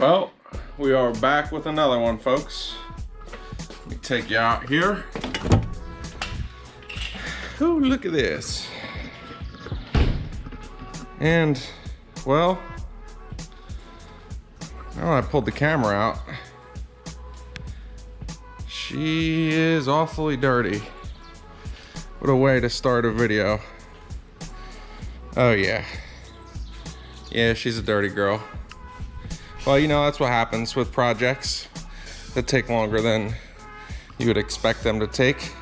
Well, we are back with another one, folks. Let me take you out here. Ooh, look at this. And, well, now I pulled the camera out, she is awfully dirty. What a way to start a video. Oh yeah. Yeah, she's a dirty girl. Well, you know, that's what happens with projects that take longer than you would expect them to take,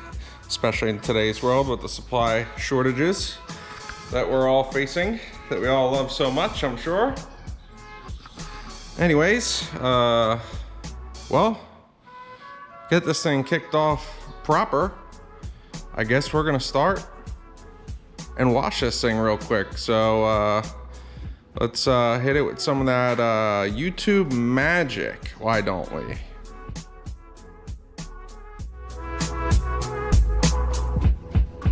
especially in today's world with the supply shortages that we're all facing, that we all love so much, I'm sure. Anyways, well, get this thing kicked off proper. I guess we're gonna start and wash this thing real quick. So let's hit it with some of that YouTube magic. Why don't we?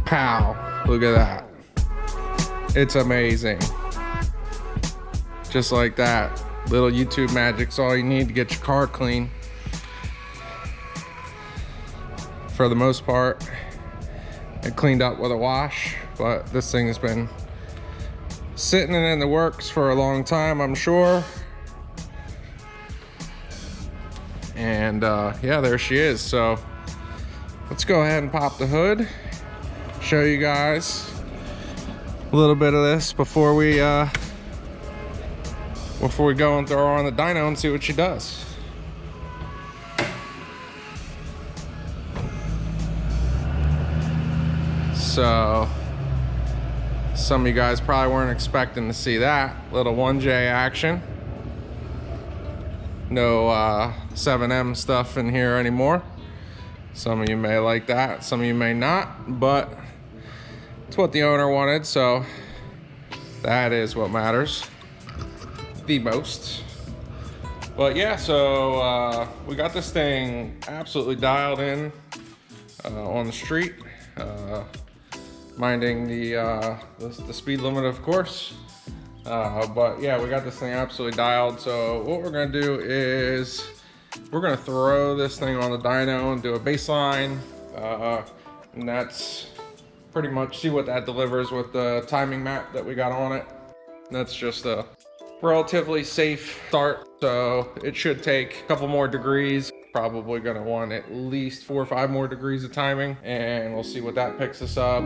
Pow, look at that. It's amazing. Just like that. Little YouTube magic's all you need to get your car clean. For the most part, it cleaned up with a wash, but this thing has been sitting in the works for a long time, I'm sure. And yeah, there she is. So let's go ahead and pop the hood, show you guys a little bit of this before we go and throw her on the dyno and see what she does. So some of you guys probably weren't expecting to see that little 1J action. No 7M stuff in here anymore. Some of you may like that, some of you may not, but it's what the owner wanted, so that is what matters the most. But yeah, so we got this thing absolutely dialed in on the street, minding the speed limit, of course. But yeah, we got this thing absolutely dialed. So what we're gonna do is we're gonna throw this thing on the dyno and do a baseline, and that's pretty much see what that delivers with the timing map that we got on it. That's just a relatively safe start, so it should take a couple more degrees. Probably gonna want at least 4 or 5 more degrees of timing, and we'll see what that picks us up.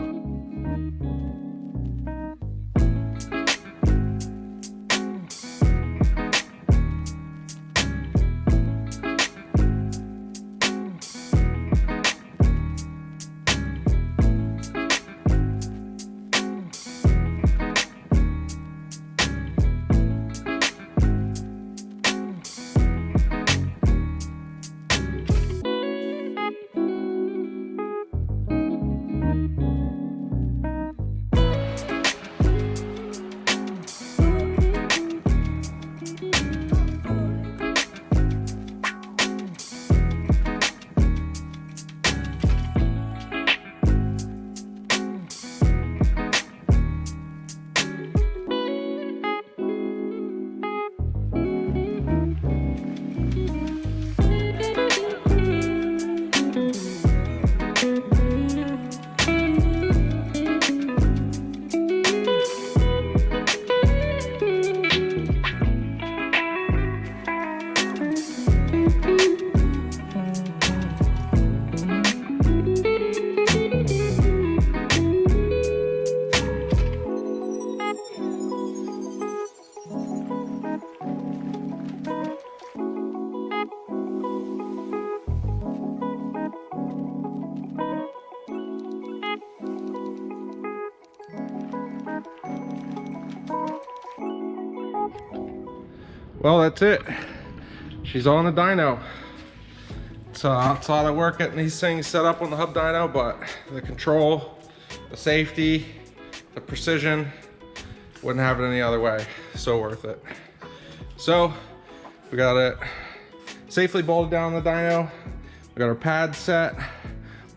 Well, that's it. She's on the dyno. So it's a lot of work getting these things set up on the hub dyno, but the control, the safety, the precision, wouldn't have it any other way. So worth it. So we got it safely bolted down the dyno. We got our pad set.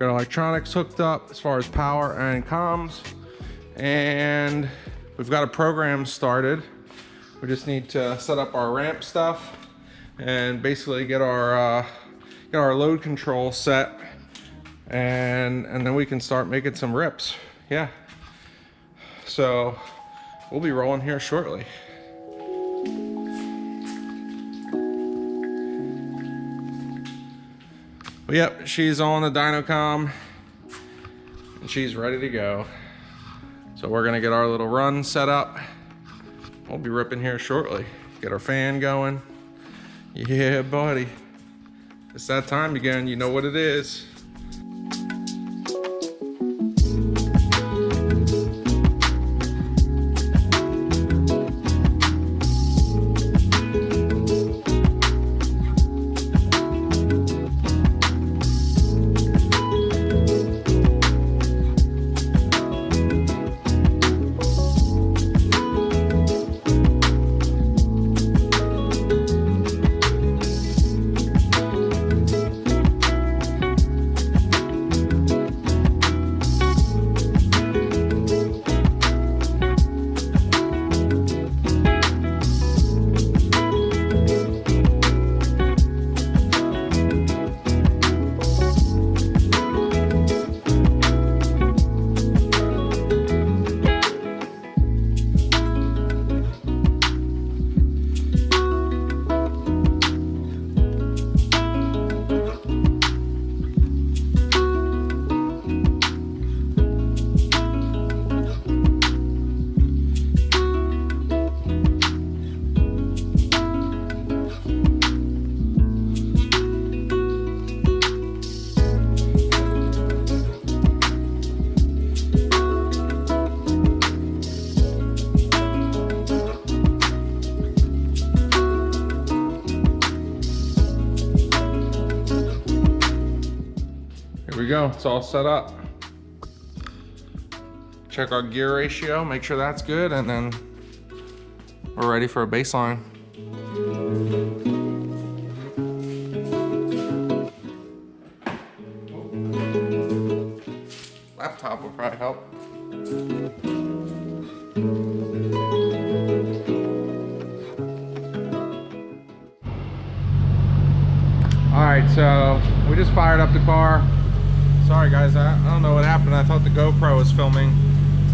We Got electronics hooked up as far as power and comms. And we've got a program started. We just need to set up our ramp stuff and basically get our load control set, and then we can start making some rips. Yeah. So we'll be rolling here shortly. But yep, she's on the dynocom and she's ready to go. So we're gonna get our little run set up. We'll be ripping here shortly. Get our fan going. Yeah, buddy. It's that time again, you know what it is. Here we go, it's all set up. Check our gear ratio, make sure that's good, and then we're ready for a baseline. Laptop will probably help. All right, so we just fired up the car. Sorry guys, I don't know what happened. I thought the GoPro was filming.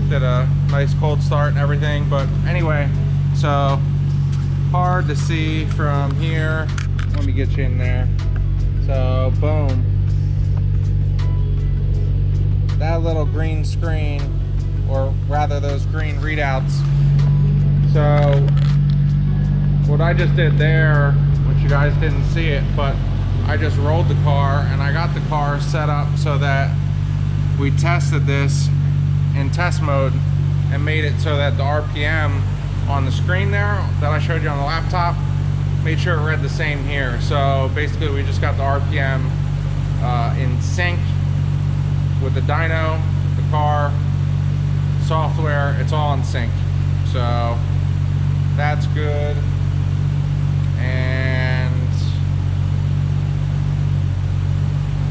Did a nice cold start and everything, but anyway, so hard to see from here. Let me get you in there. So boom. That little green screen, or rather those green readouts. So what I just did there, which you guys didn't see it, but I just rolled the car and I got the car set up so that we tested this in test mode and made it so that the RPM on the screen there that I showed you on the laptop, made sure it read the same here. So basically we just got the RPM in sync with the dyno, the car, software, it's all in sync. So that's good. And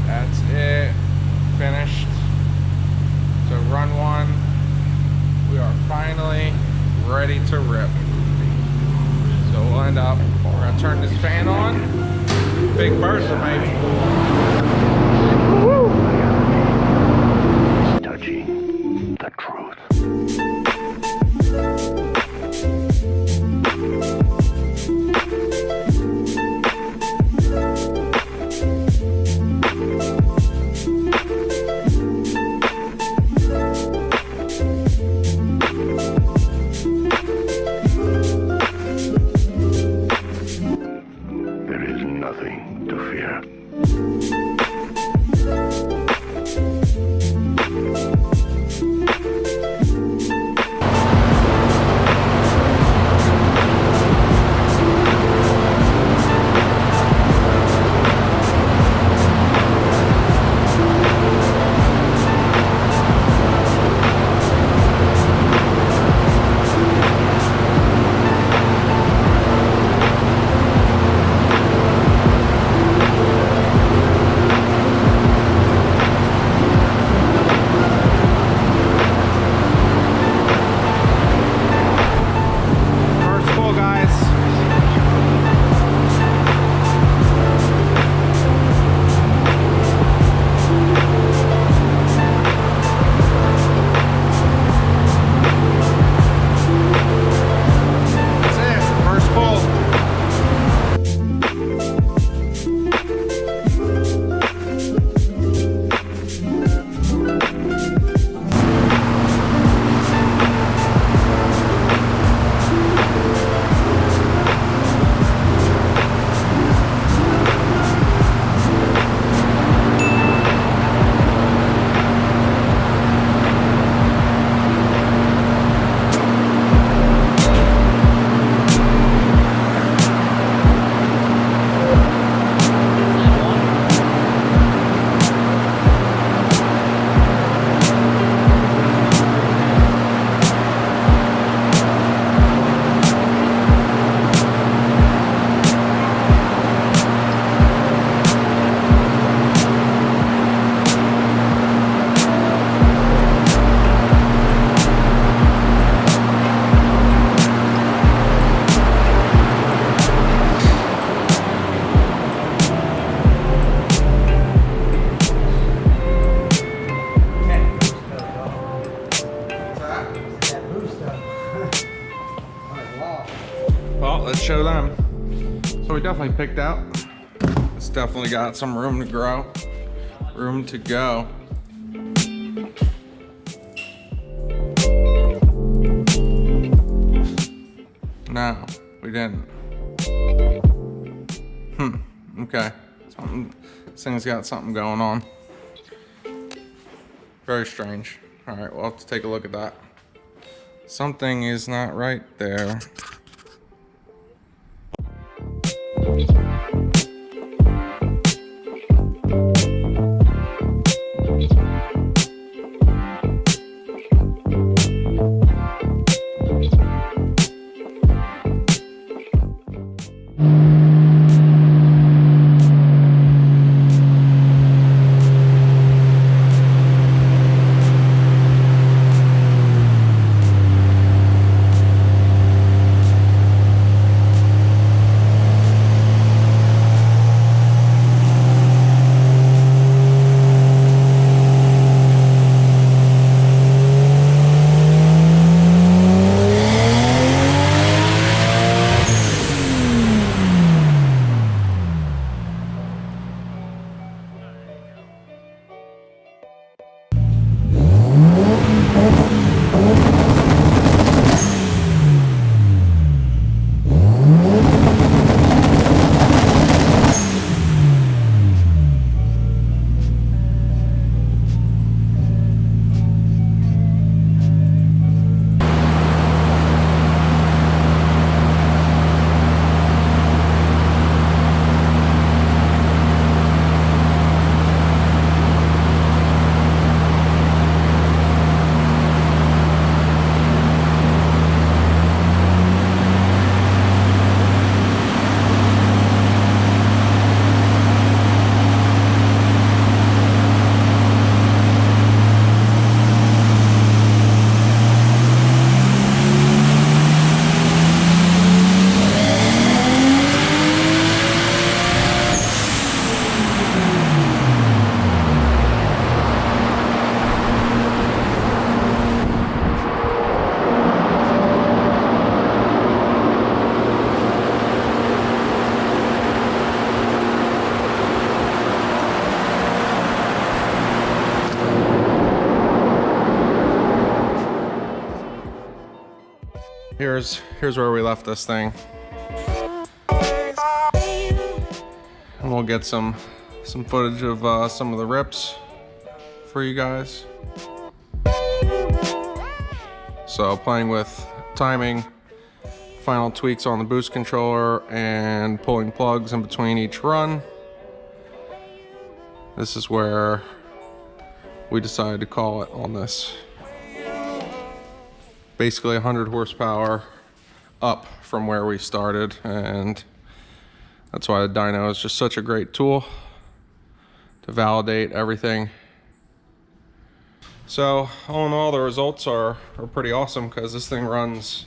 that's it, finished. So run one, we are finally ready to rip. So we'll end up, we're gonna turn this fan on, big burst maybe. Woo! Touching the truth. There is nothing to fear. let's show them. So we definitely picked out. It's definitely got some room to grow, room to go. No, we didn't. Okay. This thing's got something going on. Very strange. All right, we'll have to take a look at that. Something is not right there. Here's where we left this thing. And we'll get some footage of some of the rips for you guys. So playing with timing, final tweaks on the boost controller, and pulling plugs in between each run. This is where we decided to call it on this. Basically 100 horsepower up from where we started, and that's why the dyno is just such a great tool to validate everything. So all in all, the results are pretty awesome because this thing runs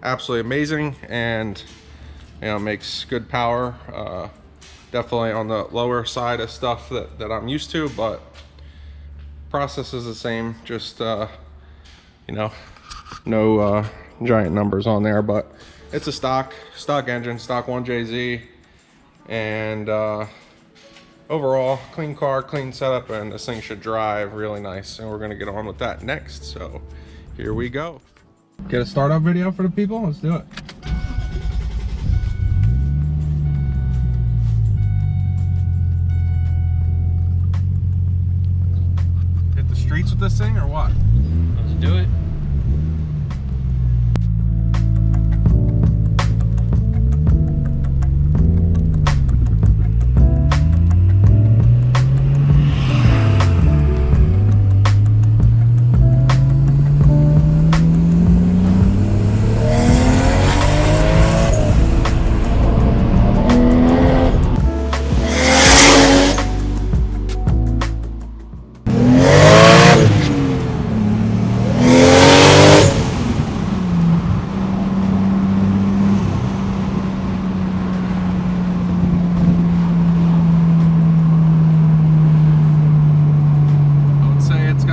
absolutely amazing, and you know, makes good power. Definitely on the lower side of stuff that I'm used to, but process is the same, just you know, no giant numbers on there, but it's a stock engine, stock 1JZ, and overall clean car, clean setup, and this thing should drive really nice, and we're gonna get on with that next. So here we go. Get a startup video for the people. Let's do it. Hit the streets with this thing or what? Let's do it.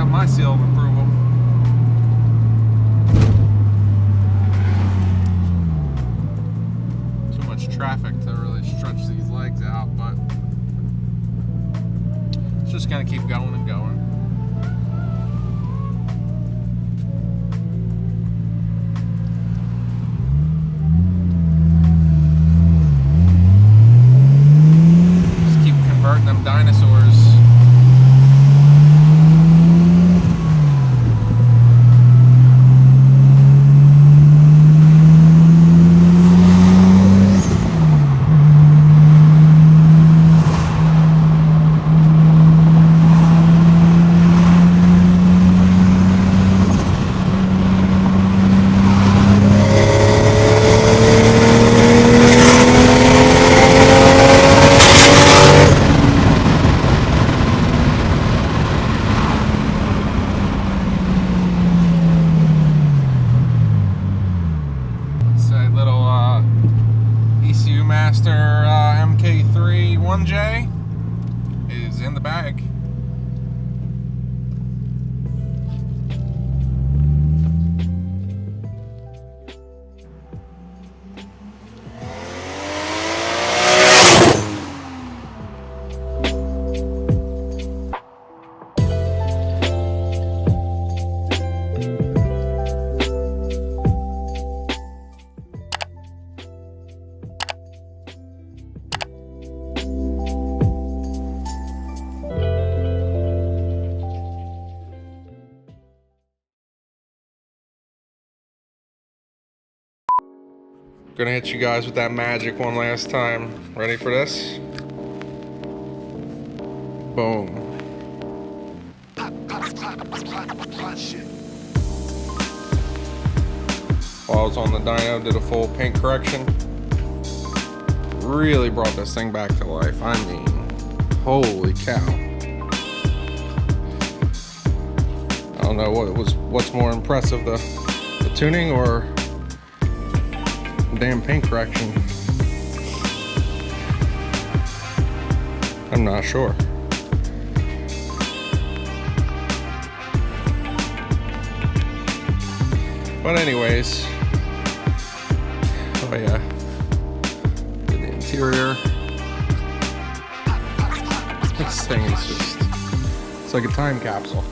My seal of approval. traffic to really stretch these legs out, but it's just gonna keep going and going. Just keep converting them dinosaurs. MK3 1J is in the bag. Gonna hit you guys with that magic one last time. Ready for this? Boom. While I was on the dyno, did a full paint correction. Really brought this thing back to life. I mean, holy cow. I don't know what's more impressive, the tuning or damn paint correction. I'm not sure. But anyways, oh yeah, the interior. This thing is just, it's like a time capsule.